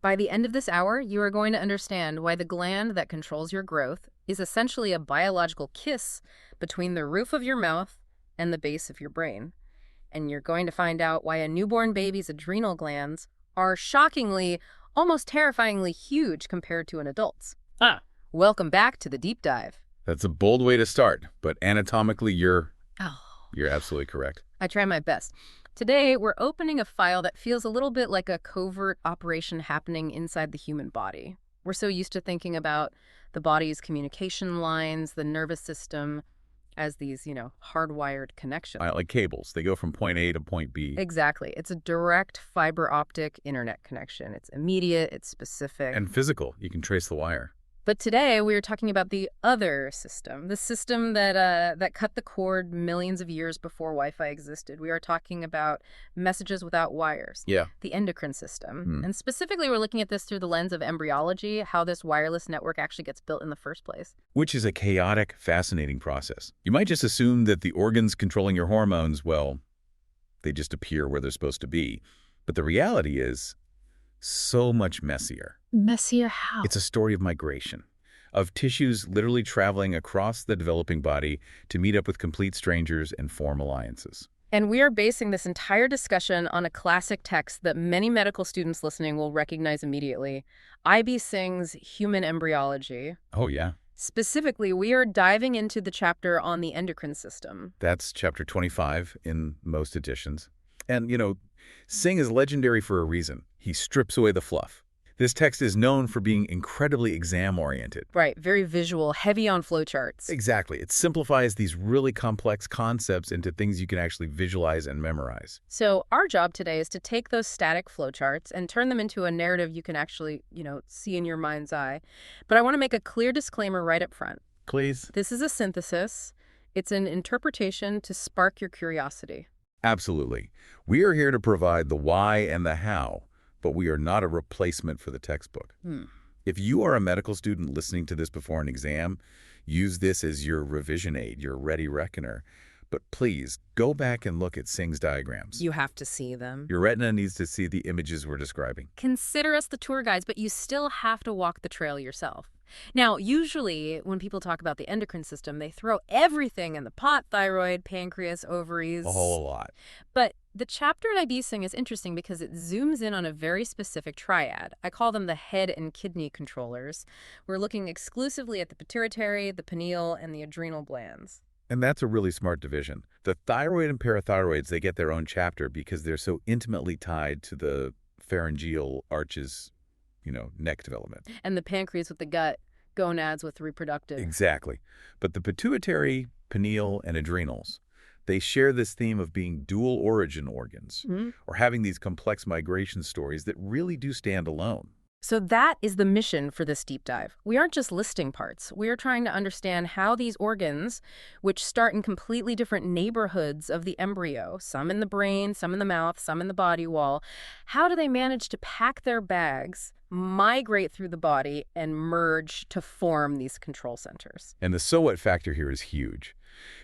By the end of this hour, you are going to understand why the gland that controls your growth is essentially a biological kiss between the roof of your mouth and the base of your brain. And you're going to find out why a newborn baby's adrenal glands are shockingly, almost terrifyingly huge compared to an adult's. Welcome back to the deep dive. That's a bold way to start, but anatomically you're Oh, absolutely correct. I try my best. Today, we're opening a file that feels a little bit like a covert operation happening inside the human body. We're so used to thinking about the body's communication lines, the nervous system, as these, hardwired connections. Like cables. They go from point A to point B. Exactly. It's a direct fiber optic internet connection. It's immediate, it's specific. And physical. You can trace the wire. But today we are talking about the other system, the system that cut the cord millions of years before Wi-Fi existed. We are talking about messages without wires. Yeah. The endocrine system. And specifically, we're looking at this through the lens of embryology, how this wireless network actually gets built in the first place. Which is a chaotic, fascinating process. You might just assume that the organs controlling your hormones, well, they just appear where they're supposed to be. But the reality is so much messier. Messier how? It's a story of migration, of tissues literally traveling across the developing body to meet up with complete strangers and form alliances. And we are basing this entire discussion on a classic text that many medical students listening will recognize immediately, IB Singh's Human Embryology. Oh, yeah. Specifically, we are diving into the chapter on the endocrine system. That's chapter 25 in most editions. And, Singh is legendary for a reason. He strips away the fluff. This text is known for being incredibly exam-oriented. Right, very visual, heavy on flowcharts. Exactly. It simplifies these really complex concepts into things you can actually visualize and memorize. So our job today is to take those static flowcharts and turn them into a narrative you can actually, see in your mind's eye. But I want to make a clear disclaimer right up front. Please? This is a synthesis. It's an interpretation to spark your curiosity. Absolutely. We are here to provide the why and the how, but we are not a replacement for the textbook. If you are a medical student listening to this before an exam, use this as your revision aid, your ready reckoner. But please, go back and look at Singh's diagrams. You have to see them. Your retina needs to see the images we're describing. Consider us the tour guides, but you still have to walk the trail yourself. Now, usually when people talk about the endocrine system, they throw everything in the pot: thyroid, pancreas, ovaries. A whole lot. But the chapter in IB Singh is interesting because it zooms in on a very specific triad. I call them the head and kidney controllers. We're looking exclusively at the pituitary, the pineal, and the adrenal glands. And that's a really smart division. The thyroid and parathyroids, they get their own chapter because they're so intimately tied to the pharyngeal arches, neck development. And the pancreas with the gut, gonads with reproductive. Exactly. But the pituitary, pineal, and adrenals, they share this theme of being dual origin organs, or having these complex migration stories that really do stand alone. So that is the mission for this deep dive. We aren't just listing parts. We are trying to understand how these organs, which start in completely different neighborhoods of the embryo, some in the brain, some in the mouth, some in the body wall, how do they manage to pack their bags, migrate through the body, and merge to form these control centers? And the so what factor here is huge.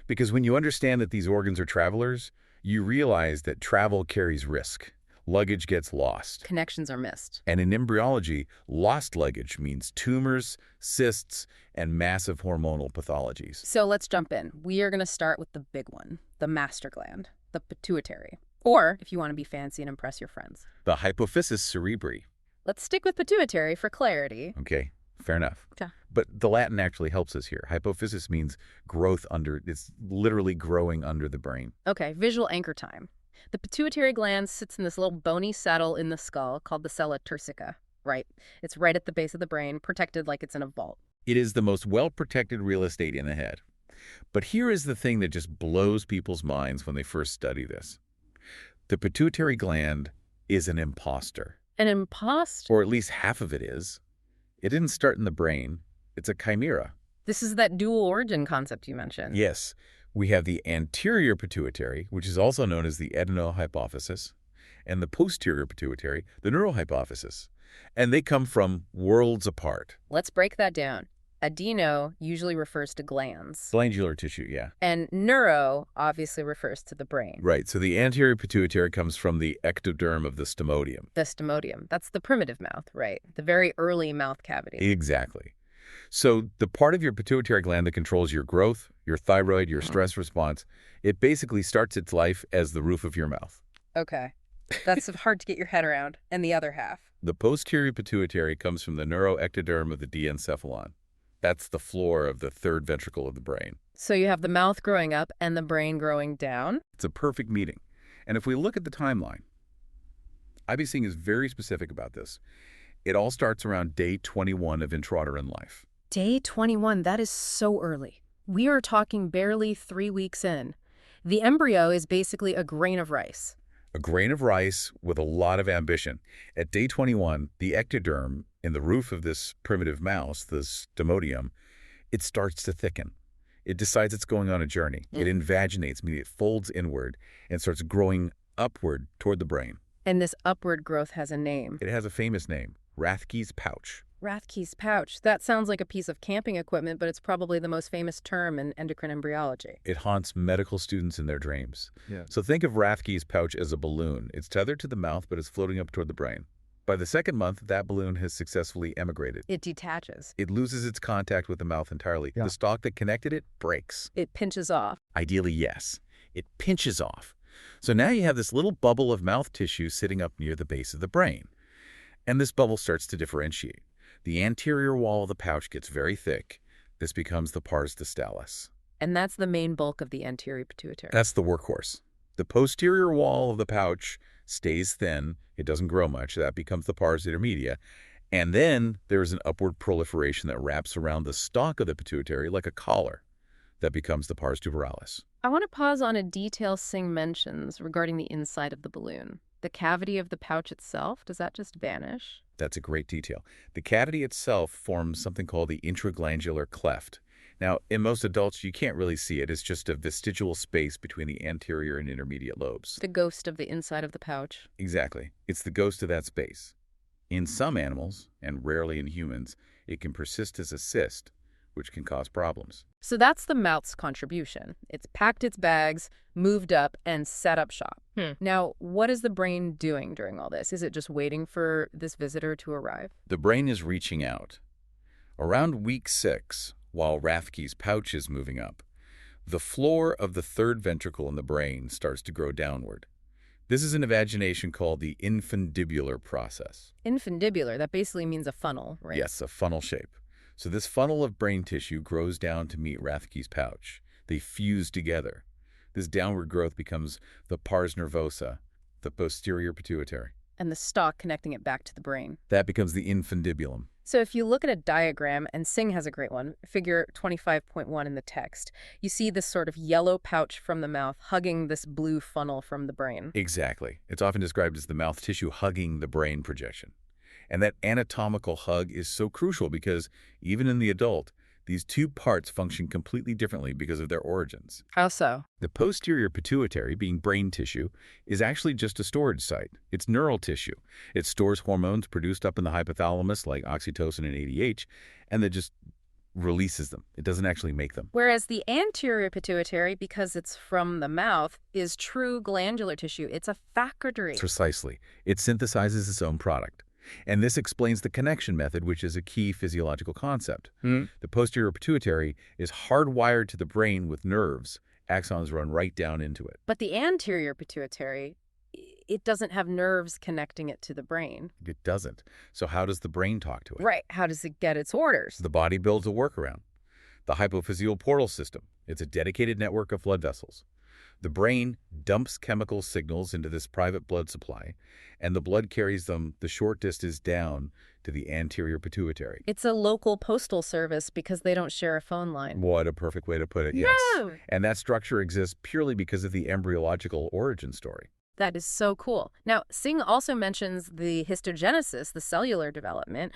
Because when you understand that these organs are travelers, you realize that travel carries risk. Luggage gets lost. Connections are missed. And in embryology, lost luggage means tumors, cysts, and massive hormonal pathologies. So let's jump in. We are going to start with the big one, the master gland, the pituitary. Or, if you want to be fancy and impress your friends, The hypophysis cerebri. let's stick with pituitary for clarity. Okay, fair enough. Okay. But the Latin actually helps us here. Hypophysis means growth under, it's literally growing under the brain. Okay, visual anchor time. The pituitary gland sits in this little bony saddle in the skull called the sella turcica, right? It's right at the base of the brain, protected like it's in a vault. It is the most well-protected real estate in the head. But here is the thing that just blows people's minds when they first study this. The pituitary gland is an imposter. An imposter? Or at least half of it is. It didn't start in the brain. It's a chimera. This is that dual origin concept you mentioned. Yes. We have the anterior pituitary, which is also known as the adenohypophysis, and the posterior pituitary, the neurohypophysis. And they come from worlds apart. Let's break that down. Adeno usually refers to glands. Glandular tissue, yeah. And neuro obviously refers to the brain. Right, so the anterior pituitary comes from the ectoderm of the stomodium. The stomodium. That's the primitive mouth, right? The very early mouth cavity. Exactly. So the part of your pituitary gland that controls your growth, your thyroid, your stress response, it basically starts its life as the roof of your mouth. Okay. That's hard to get your head around. And the other half? The posterior pituitary comes from the neuroectoderm of the diencephalon. That's the floor of the third ventricle of the brain. So you have the mouth growing up and the brain growing down? It's a perfect meeting. And if we look at the timeline, IB Singh is very specific about this. It all starts around day 21 of intrauterine life. Day 21, that is so early. We are talking barely 3 weeks in. The embryo is basically a grain of rice. A grain of rice with a lot of ambition. At day 21, the ectoderm in the roof of this primitive mouse, the stomodium, it starts to thicken. It decides it's going on a journey. It invaginates, meaning it folds inward and starts growing upward toward the brain. And this upward growth has a name. It has a famous name, Rathke's pouch. Rathke's pouch. That sounds like a piece of camping equipment, but it's probably the most famous term in endocrine embryology. It haunts medical students in their dreams. Yeah. So think of Rathke's pouch as a balloon. It's tethered to the mouth, but it's floating up toward the brain. By the second month, that balloon has successfully emigrated. It detaches. It loses its contact with the mouth entirely. Yeah. The stalk that connected it breaks. It pinches off. Ideally, yes. It pinches off. So now you have this little bubble of mouth tissue sitting up near the base of the brain. And this bubble starts to differentiate. The anterior wall of the pouch gets very thick. This becomes the pars distalis. And that's the main bulk of the anterior pituitary. That's the workhorse. The posterior wall of the pouch stays thin. It doesn't grow much. That becomes the pars intermedia. And then there's an upward proliferation that wraps around the stalk of the pituitary like a collar. That becomes the pars tuberalis. I want to pause on a detail Singh mentions regarding the inside of the balloon. The cavity of the pouch itself, does that just vanish? That's a great detail. The cavity itself forms something called the intraglandular cleft. Now, in most adults, you can't really see it. It's just a vestigial space between the anterior and intermediate lobes. The ghost of the inside of the pouch. Exactly. It's the ghost of that space. In some animals, and rarely in humans, it can persist as a cyst, which can cause problems. So that's the mouth's contribution. It's packed its bags, moved up, and set up shop. Now, what is the brain doing during all this? Is it just waiting for this visitor to arrive? The brain is reaching out. Around week 6, while Rathke's pouch is moving up, the floor of the third ventricle in the brain starts to grow downward. This is an invagination called the infundibular process. Infundibular, that basically means a funnel, right? Yes, a funnel shape. So this funnel of brain tissue grows down to meet Rathke's pouch. They fuse together. This downward growth becomes the pars nervosa, the posterior pituitary. And the stalk connecting it back to the brain. That becomes the infundibulum. So if you look at a diagram, and Singh has a great one, figure 25.1 in the text, you see this sort of yellow pouch from the mouth hugging this blue funnel from the brain. Exactly. It's often described as the mouth tissue hugging the brain projection. And that anatomical hug is so crucial because even in the adult, these two parts function completely differently because of their origins. How so? The posterior pituitary, being brain tissue, is actually just a storage site. It's neural tissue. It stores hormones produced up in the hypothalamus like oxytocin and ADH, and then just releases them. It doesn't actually make them. Whereas the anterior pituitary, because it's from the mouth, is true glandular tissue. It's a factory. Precisely. It synthesizes its own product. And this explains the connection method, which is a key physiological concept. The posterior pituitary is hardwired to the brain with nerves. Axons run right down into it. But the anterior pituitary, it doesn't have nerves connecting it to the brain. It doesn't. So how does the brain talk to it? Right. How does it get its orders? The body builds a workaround. The hypophyseal portal system. It's a dedicated network of blood vessels. The brain dumps chemical signals into this private blood supply, and the blood carries them the short distance down to the anterior pituitary. It's a local postal service because they don't share a phone line. What a perfect way to put it, yes. No! And that structure exists purely because of the embryological origin story. That is so cool. Now, Singh also mentions the histogenesis, the cellular development.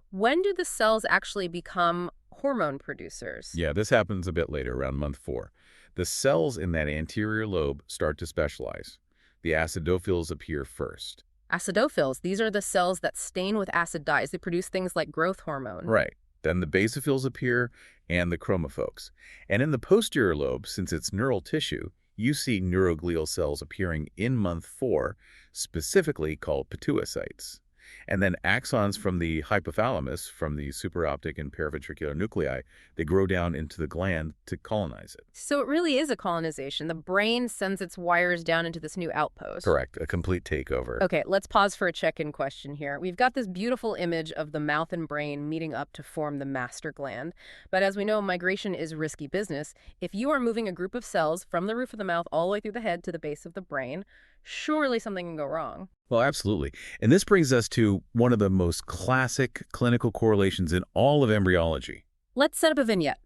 When do the cells actually become hormone producers? Yeah, this happens a bit later, around month 4. The cells in that anterior lobe start to specialize. The acidophils appear first. Acidophils, these are the cells that stain with acid dyes. They produce things like growth hormone. Right. Then the basophils appear and the chromophores. And in the posterior lobe, since it's neural tissue, you see neuroglial cells appearing in month 4, specifically called pituocytes. And then axons from the hypothalamus, from the supraoptic and paraventricular nuclei, they grow down into the gland to colonize it. So it really is a colonization. The brain sends its wires down into this new outpost. Correct. A complete takeover. Okay, let's pause for a check-in question here. We've got this beautiful image of the mouth and brain meeting up to form the master gland. But as we know, migration is risky business. If you are moving a group of cells from the roof of the mouth all the way through the head to the base of the brain, surely something can go wrong. Well, absolutely. And this brings us to one of the most classic clinical correlations in all of embryology. Let's set up a vignette.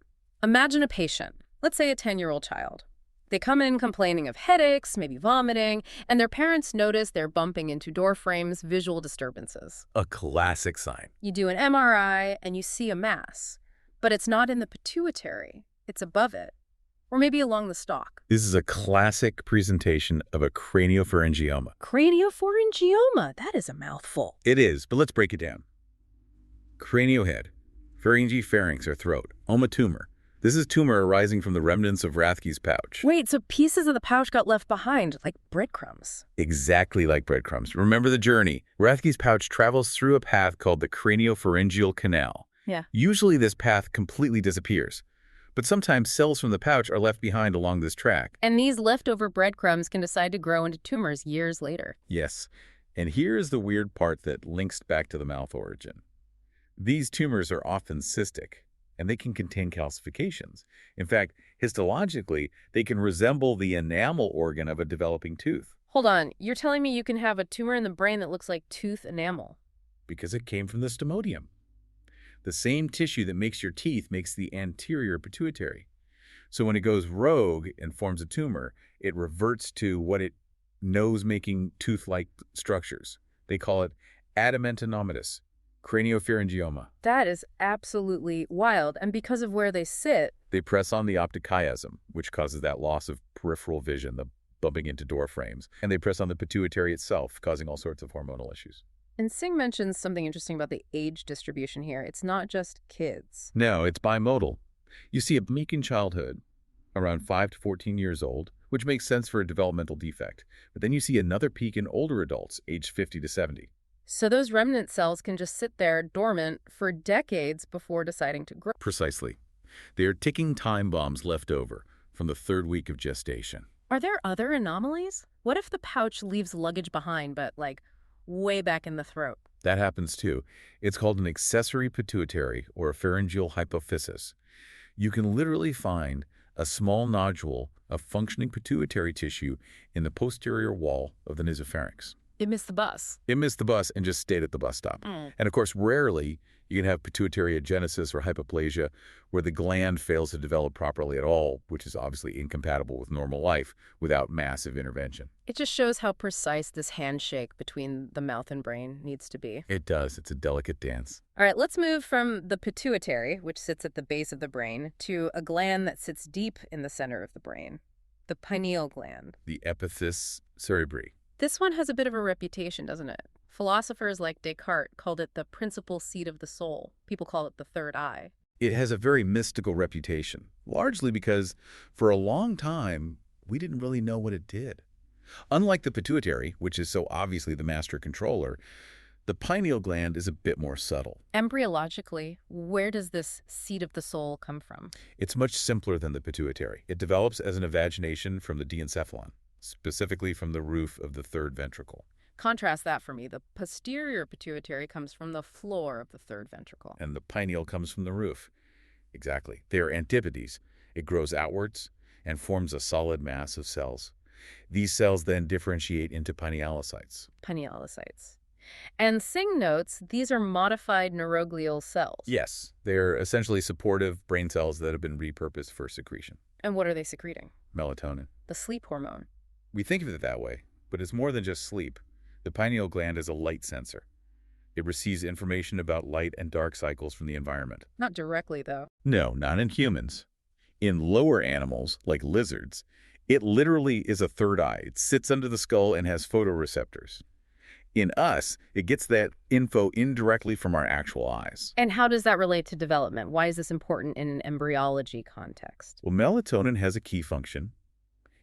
Imagine a patient, let's say a 10-year-old child. They come in complaining of headaches, maybe vomiting, and their parents notice they're bumping into door frames, visual disturbances. A classic sign. You do an MRI and you see a mass, but it's not in the pituitary. It's above it, or maybe along the stalk. This is a classic presentation of a craniopharyngioma. Craniopharyngioma, that is a mouthful. It is, but let's break it down. Craniohead, pharynge-pharynx or throat, tumor. This is tumor arising from the remnants of Rathke's pouch. Wait, so pieces of the pouch got left behind, like breadcrumbs. Exactly like breadcrumbs. Remember the journey. Rathke's pouch travels through a path called the craniopharyngeal canal. Yeah. Usually this path completely disappears, but sometimes cells from the pouch are left behind along this track. And these leftover breadcrumbs can decide to grow into tumors years later. Yes, and here is the weird part that links back to the mouth origin. These tumors are often cystic, and they can contain calcifications. In fact, histologically, they can resemble the enamel organ of a developing tooth. Hold on, you're telling me you can have a tumor in the brain that looks like tooth enamel? Because it came from the stomodium. The same tissue that makes your teeth makes the anterior pituitary. So when it goes rogue and forms a tumor, it reverts to what it knows, making tooth-like structures. They call it adamantinomatous craniopharyngioma. That is absolutely wild. And because of where they sit, They press on the optic chiasm, which causes that loss of peripheral vision, the bumping into door frames. And they press on the pituitary itself, causing all sorts of hormonal issues. and Singh mentions something interesting about the age distribution here. It's not just kids. No, it's bimodal. You see a peak in childhood, around 5 to 14 years old, which makes sense for a developmental defect. But then you see another peak in older adults, aged 50 to 70. So those remnant cells can just sit there dormant for decades before deciding to grow. Precisely. They are ticking time bombs left over from the 3rd week of gestation. Are there other anomalies? What if the pouch leaves luggage behind, but like way back in the throat? That happens too. It's called an accessory pituitary or a pharyngeal hypophysis. You can literally find a small nodule of functioning pituitary tissue in the posterior wall of the nasopharynx. It missed the bus. It missed the bus and just stayed at the bus stop. And of course, rarely you can have pituitary agenesis or hyperplasia where the gland fails to develop properly at all, which is obviously incompatible with normal life without massive intervention. It just shows how precise this handshake between the mouth and brain needs to be. It does. It's a delicate dance. All right, let's move from the pituitary, which sits at the base of the brain, to a gland that sits deep in the center of the brain, the pineal gland. The epiphysis cerebri. This one has a bit of a reputation, doesn't it? Philosophers like Descartes called it the principal seat of the soul. People call it the third eye. It has a very mystical reputation, largely because for a long time, we didn't really know what it did. Unlike the pituitary, which is so obviously the master controller, the pineal gland is a bit more subtle. Embryologically, where does this seat of the soul come from? It's much simpler than the pituitary. It develops as an evagination from the diencephalon, specifically from the roof of the 3rd ventricle. Contrast that for me. The posterior pituitary comes from the floor of the 3rd ventricle. And the pineal comes from the roof. Exactly. They are antipodes. It grows outwards and forms a solid mass of cells. These cells then differentiate into pinealocytes. Pinealocytes. And Singh notes these are modified neuroglial cells. Yes, they're essentially supportive brain cells that have been repurposed for secretion. And what are they secreting? Melatonin. The sleep hormone. We think of it that way, but it's more than just sleep. The pineal gland is a light sensor. It receives information about light and dark cycles from the environment. Not directly, though. No, not in humans. In lower animals, like lizards, it literally is a third eye. It sits under the skull and has photoreceptors. In us, it gets that info indirectly from our actual eyes. And how does that relate to development? Why is this important in an embryology context? Well, melatonin has a key function.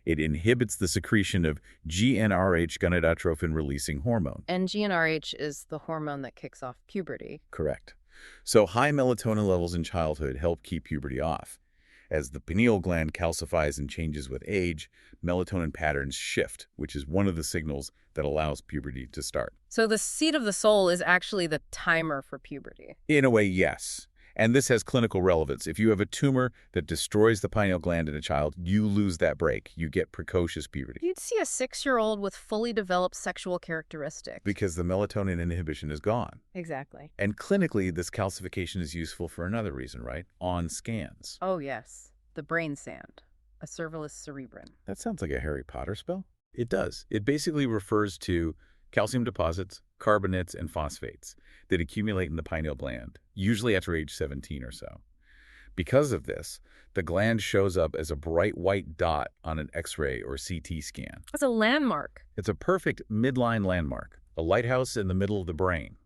It inhibits the secretion of GnRH, gonadotrophin-releasing hormone. And GnRH is the hormone that kicks off puberty. Correct. So high melatonin levels in childhood help keep puberty off. As the pineal gland calcifies and changes with age, melatonin patterns shift, which is one of the signals that allows puberty to start. So the seat of the soul is actually the timer for puberty. In a way, yes. And this has clinical relevance. If you have a tumor that destroys the pineal gland in a child, you lose that break. You get precocious puberty. You'd see a 6-year-old with fully developed sexual characteristics. Because the melatonin inhibition is gone. Exactly. And clinically, this calcification is useful for another reason, right? On scans. Oh, yes. The brain sand. A cervellus cerebrin. That sounds like a Harry Potter spell. It does. It basically refers to calcium deposits, carbonates, and phosphates that accumulate in the pineal gland, usually after age 17 or so. Because of this, the gland shows up as a bright white dot on an X-ray or CT scan. That's a landmark. It's a perfect midline landmark, a lighthouse in the middle of the brain.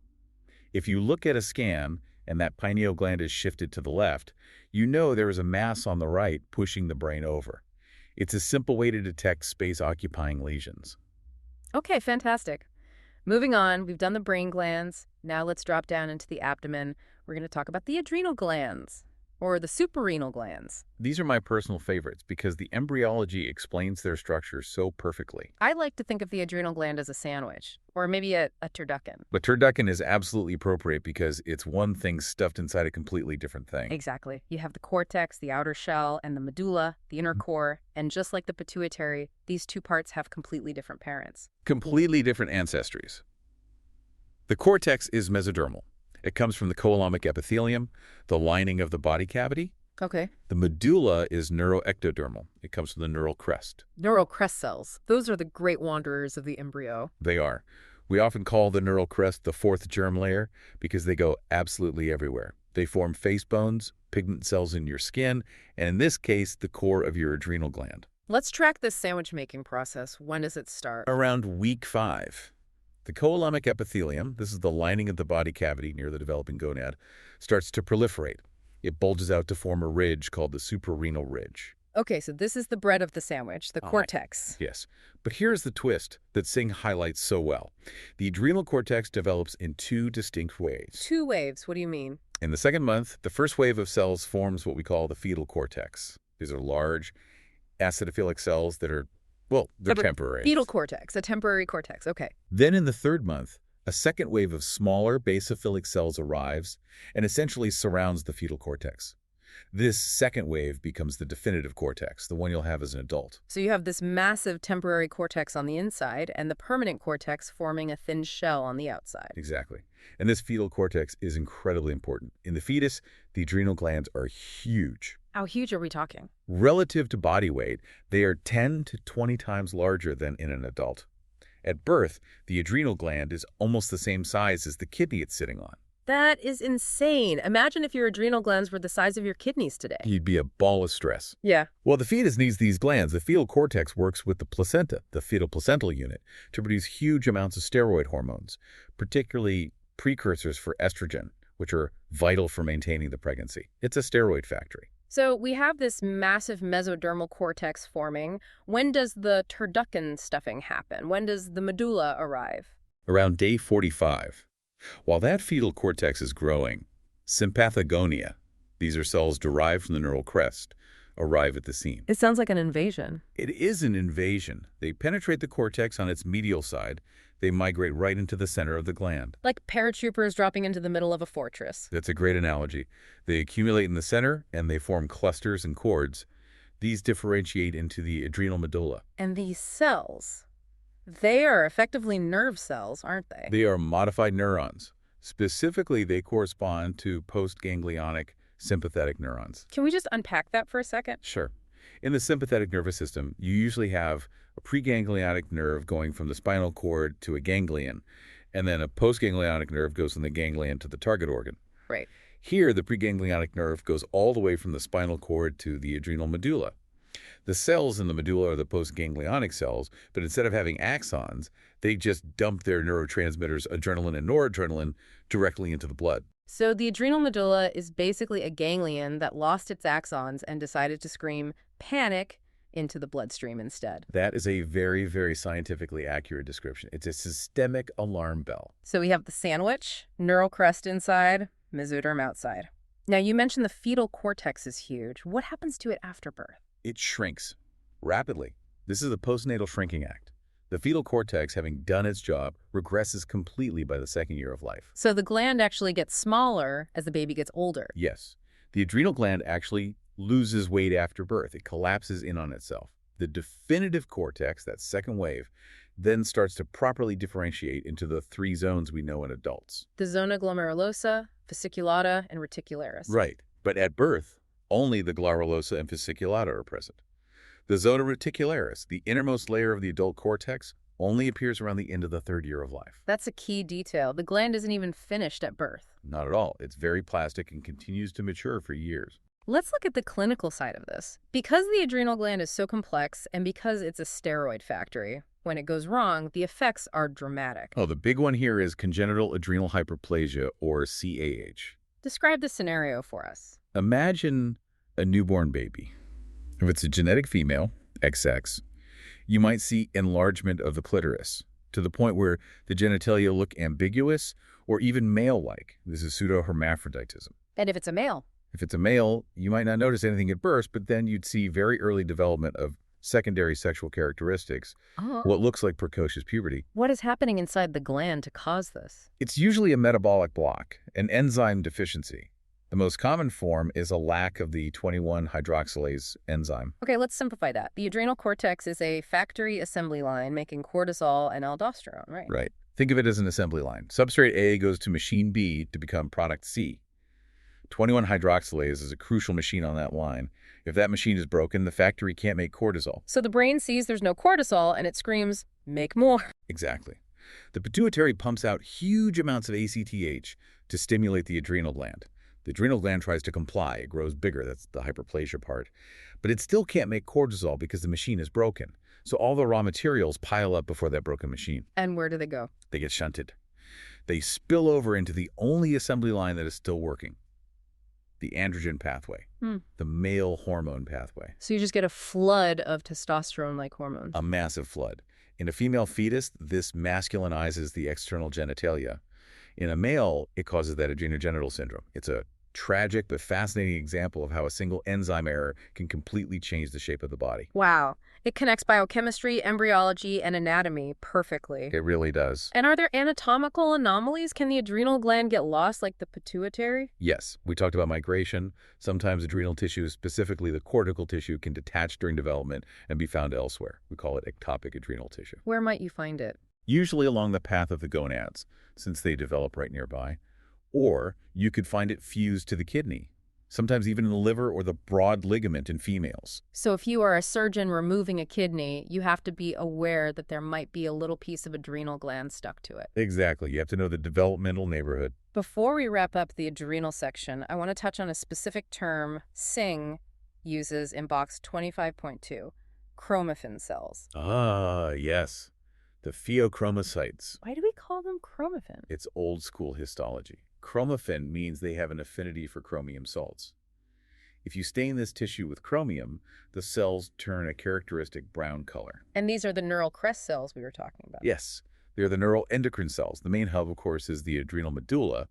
If you look at a scan and that pineal gland is shifted to the left, you know there is a mass on the right pushing the brain over. It's a simple way to detect space-occupying lesions. Okay, fantastic. Moving on, we've done the brain glands. Now let's drop down into the abdomen. We're going to talk about the adrenal glands, or the suprarenal glands. These are my personal favorites because the embryology explains their structure so perfectly. I like to think of the adrenal gland as a sandwich, or maybe a turducken. But turducken is absolutely appropriate because it's one thing stuffed inside a completely different thing. Exactly. You have the cortex, the outer shell, and the medulla, the inner core, and just like the pituitary, these two parts have completely different parents. Completely different ancestries. The cortex is mesodermal. It comes from the coalomic epithelium, the lining of the body cavity. Okay. The medulla is neuroectodermal. It comes from the neural crest. Neural crest cells. Those are the great wanderers of the embryo. They are. We often call the neural crest the fourth germ layer because they go absolutely everywhere. They form face bones, pigment cells in your skin, and in this case, the core of your adrenal gland. Let's track this sandwich-making process. When does it start? Around week 5. The coalomic epithelium, this is the lining of the body cavity near the developing gonad, starts to proliferate. It bulges out to form a ridge called the suprarenal ridge. Okay, so this is the bread of the sandwich, the cortex. Yes, but here's the twist that Singh highlights so well. The adrenal cortex develops in 2 distinct ways. 2 waves, what do you mean? In the second month, the first wave of cells forms what we call the fetal cortex. These are large, acidophilic cells that are, well, they're temporary. Fetal cortex, a temporary cortex, okay. Then in the third month, a second wave of smaller basophilic cells arrives and essentially surrounds the fetal cortex. This second wave becomes the definitive cortex, the one you'll have as an adult. So you have this massive temporary cortex on the inside and the permanent cortex forming a thin shell on the outside. Exactly. And this fetal cortex is incredibly important. In the fetus, the adrenal glands are huge. How huge are we talking? Relative to body weight, they are 10 to 20 times larger than in an adult. At birth, the adrenal gland is almost the same size as the kidney it's sitting on. That is insane. Imagine if your adrenal glands were the size of your kidneys today. You'd be a ball of stress. Yeah. Well, the fetus needs these glands. The fetal cortex works with the placenta, the fetal placental unit, to produce huge amounts of steroid hormones, particularly precursors for estrogen, which are vital for maintaining the pregnancy. It's a steroid factory. So we have this massive mesodermal cortex forming. When does the turducken stuffing happen? When does the medulla arrive? Around day 45. While that fetal cortex is growing, sympathogonia, these are cells derived from the neural crest, arrive at the scene. It sounds like an invasion. It is an invasion. They penetrate the cortex on its medial side. They migrate right into the center of the gland. Like paratroopers dropping into the middle of a fortress. That's a great analogy. They accumulate in the center, and they form clusters and cords. These differentiate into the adrenal medulla. And these cells, they are effectively nerve cells, aren't they? They are modified neurons. Specifically, they correspond to postganglionic sympathetic neurons. Can we just unpack that for a second? Sure. In the sympathetic nervous system, you usually have a preganglionic nerve going from the spinal cord to a ganglion, and then a postganglionic nerve goes from the ganglion to the target organ. Right. Here, the preganglionic nerve goes all the way from the spinal cord to the adrenal medulla. The cells in the medulla are the postganglionic cells, but instead of having axons, they just dump their neurotransmitters, adrenaline and noradrenaline, directly into the blood. So the adrenal medulla is basically a ganglion that lost its axons and decided to scream panic into the bloodstream instead. That is a very, very scientifically accurate description. It's a systemic alarm bell. So we have the sandwich, neural crest inside, mesoderm outside. Now, you mentioned the fetal cortex is huge. What happens to it after birth? It shrinks rapidly. This is the postnatal shrinking act. The fetal cortex, having done its job, regresses completely by the second year of life. So the gland actually gets smaller as the baby gets older. Yes. The adrenal gland actually loses weight after birth. It collapses in on itself. The definitive cortex, that second wave, then starts to properly differentiate into the three zones we know in adults. The zona glomerulosa, fasciculata, and reticularis. Right. But at birth, only the glomerulosa and fasciculata are present. The zona reticularis, the innermost layer of the adult cortex, only appears around the end of the third year of life. That's a key detail. The gland isn't even finished at birth. Not at all. It's very plastic and continues to mature for years. Let's look at the clinical side of this. Because the adrenal gland is so complex and because it's a steroid factory, when it goes wrong, the effects are dramatic. Oh, the big one here is congenital adrenal hyperplasia, or CAH. Describe the scenario for us. Imagine a newborn baby. If it's a genetic female, XX, you might see enlargement of the clitoris to the point where the genitalia look ambiguous or even male-like. This is pseudohermaphroditism. And if it's a male? If it's a male, you might not notice anything at birth, but then you'd see very early development of secondary sexual characteristics, what looks like precocious puberty. What is happening inside the gland to cause this? It's usually a metabolic block, an enzyme deficiency. The most common form is a lack of the 21-hydroxylase enzyme. Okay, let's simplify that. The adrenal cortex is a factory assembly line making cortisol and aldosterone, right? Right. Think of it as an assembly line. Substrate A goes to machine B to become product C. 21-hydroxylase is a crucial machine on that line. If that machine is broken, the factory can't make cortisol. So the brain sees there's no cortisol and it screams, make more. Exactly. The pituitary pumps out huge amounts of ACTH to stimulate the adrenal gland. The adrenal gland tries to comply. It grows bigger. That's the hyperplasia part. But it still can't make cortisol because the machine is broken. So all the raw materials pile up before that broken machine. And where do they go? They get shunted. They spill over into the only assembly line that is still working. The androgen pathway, the male hormone pathway. So you just get a flood of testosterone-like hormones. A massive flood. In a female fetus, this masculinizes the external genitalia. In a male, it causes that adrenogenital syndrome. It's a tragic but fascinating example of how a single enzyme error can completely change the shape of the body. Wow. It connects biochemistry, embryology, and anatomy perfectly. It really does. And are there anatomical anomalies? Can the adrenal gland get lost like the pituitary? Yes. We talked about migration. Sometimes adrenal tissue, specifically the cortical tissue, can detach during development and be found elsewhere. We call it ectopic adrenal tissue. Where might you find it? Usually along the path of the gonads, since they develop right nearby. Or you could find it fused to the kidney, sometimes even in the liver or the broad ligament in females. So if you are a surgeon removing a kidney, you have to be aware that there might be a little piece of adrenal gland stuck to it. Exactly. You have to know the developmental neighborhood. Before we wrap up the adrenal section, I want to touch on a specific term Singh uses in box 25.2, chromaffin cells. Ah, yes. The pheochromocytes. Why do we call them chromaffin? It's old school histology. Chromaffin means they have an affinity for chromium salts. If you stain this tissue with chromium, the cells turn a characteristic brown color. And these are the neural crest cells we were talking about. Yes, they're the neural endocrine cells. The main hub, of course, is the adrenal medulla.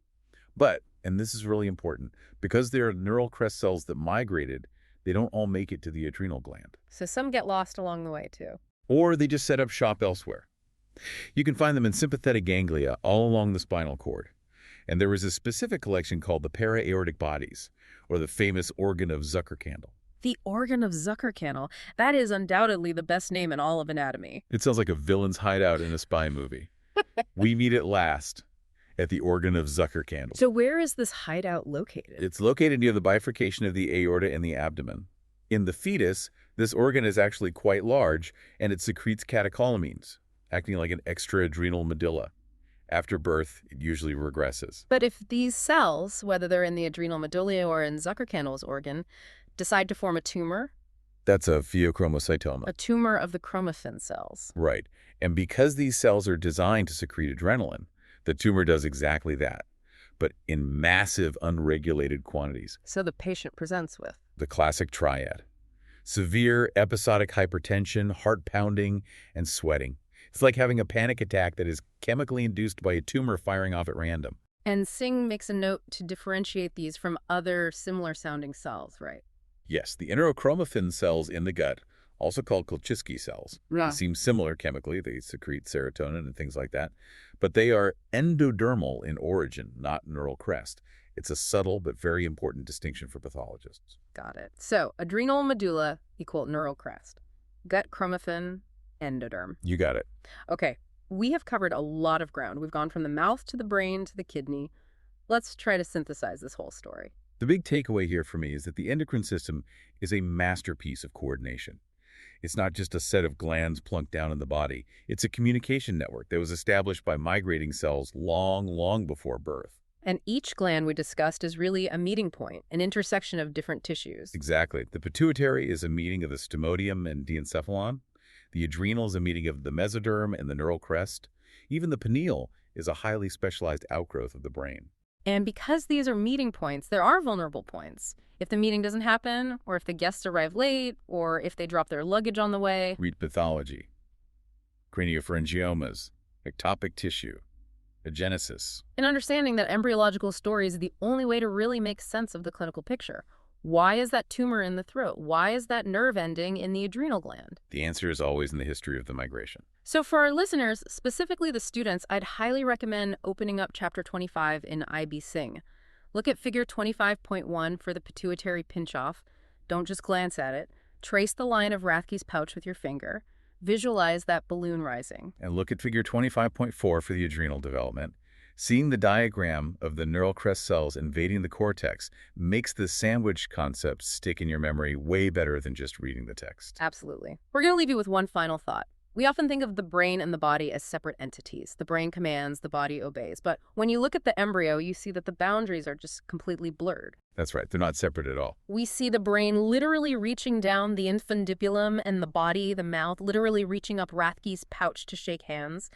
But, and this is really important, because they're neural crest cells that migrated, they don't all make it to the adrenal gland. So some get lost along the way, too. Or they just set up shop elsewhere. You can find them in sympathetic ganglia all along the spinal cord. And there was a specific collection called the para-aortic bodies, or the famous organ of Zuckerkandl. The organ of Zuckerkandl. That is undoubtedly the best name in all of anatomy. It sounds like a villain's hideout in a spy movie. We meet at last at the organ of Zuckerkandl. So where is this hideout located? It's located near the bifurcation of the aorta and the abdomen. In the fetus, this organ is actually quite large, and it secretes catecholamines, acting like an extra-adrenal medulla. After birth, it usually regresses. But if these cells, whether they're in the adrenal medulla or in Zuckerkandl's organ, decide to form a tumor, That's a pheochromocytoma. A tumor of the chromaffin cells. Right. And because these cells are designed to secrete adrenaline, the tumor does exactly that, but in massive unregulated quantities. So the patient presents with The classic triad. Severe episodic hypertension, heart pounding, and sweating. It's like having a panic attack that is chemically induced by a tumor firing off at random. And Singh makes a note to differentiate these from other similar-sounding cells, right? Yes, the enterochromaffin cells in the gut, also called Kolchitsky cells, Yeah. seem similar chemically. They secrete serotonin and things like that. But they are endodermal in origin, not neural crest. It's a subtle but very important distinction for pathologists. Got it. So adrenal medulla equal neural crest. Gut chromaffin, endoderm. You got it. Okay, we have covered a lot of ground. We've gone from the mouth to the brain to the kidney. Let's try to synthesize this whole story. The big takeaway here for me is that the endocrine system is a masterpiece of coordination. It's not just a set of glands plunked down in the body. It's a communication network that was established by migrating cells long before birth. And each gland we discussed is really a meeting point, an intersection of different tissues. Exactly. The pituitary is a meeting of the stomodium and diencephalon. The adrenal is a meeting of the mesoderm and the neural crest. Even the pineal is a highly specialized outgrowth of the brain. And because these are meeting points, there are vulnerable points. If the meeting doesn't happen, or if the guests arrive late, or if they drop their luggage on the way. Read pathology, craniopharyngiomas, ectopic tissue, agenesis. And understanding that embryological story is the only way to really make sense of the clinical picture. Why is that tumor in the throat? Why is that nerve ending in the adrenal gland? The answer is always in the history of the migration. So for our listeners, specifically the students, I'd highly recommend opening up Chapter 25 in IB Singh. Look at Figure 25.1 for the pituitary pinch-off. Don't just glance at it. Trace the line of Rathke's pouch with your finger. Visualize that balloon rising. And look at Figure 25.4 for the adrenal development. Seeing the diagram of the neural crest cells invading the cortex makes the sandwich concept stick in your memory way better than just reading the text. Absolutely. We're going to leave you with one final thought. We often think of the brain and the body as separate entities. The brain commands, the body obeys. But when you look at the embryo, you see that the boundaries are just completely blurred. That's right. They're not separate at all. We see the brain literally reaching down the infundibulum and the body, the mouth, literally reaching up Rathke's pouch to shake hands.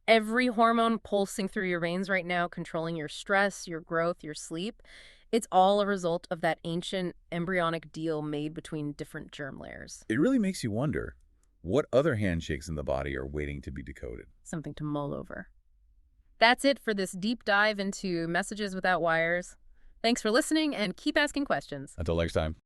Every hormone pulsing through your veins right now, controlling your stress, your growth, your sleep. It's all a result of that ancient embryonic deal made between different germ layers. It really makes you wonder, what other handshakes in the body are waiting to be decoded? Something to mull over. That's it for this deep dive into messages without wires. Thanks for listening and keep asking questions. Until next time.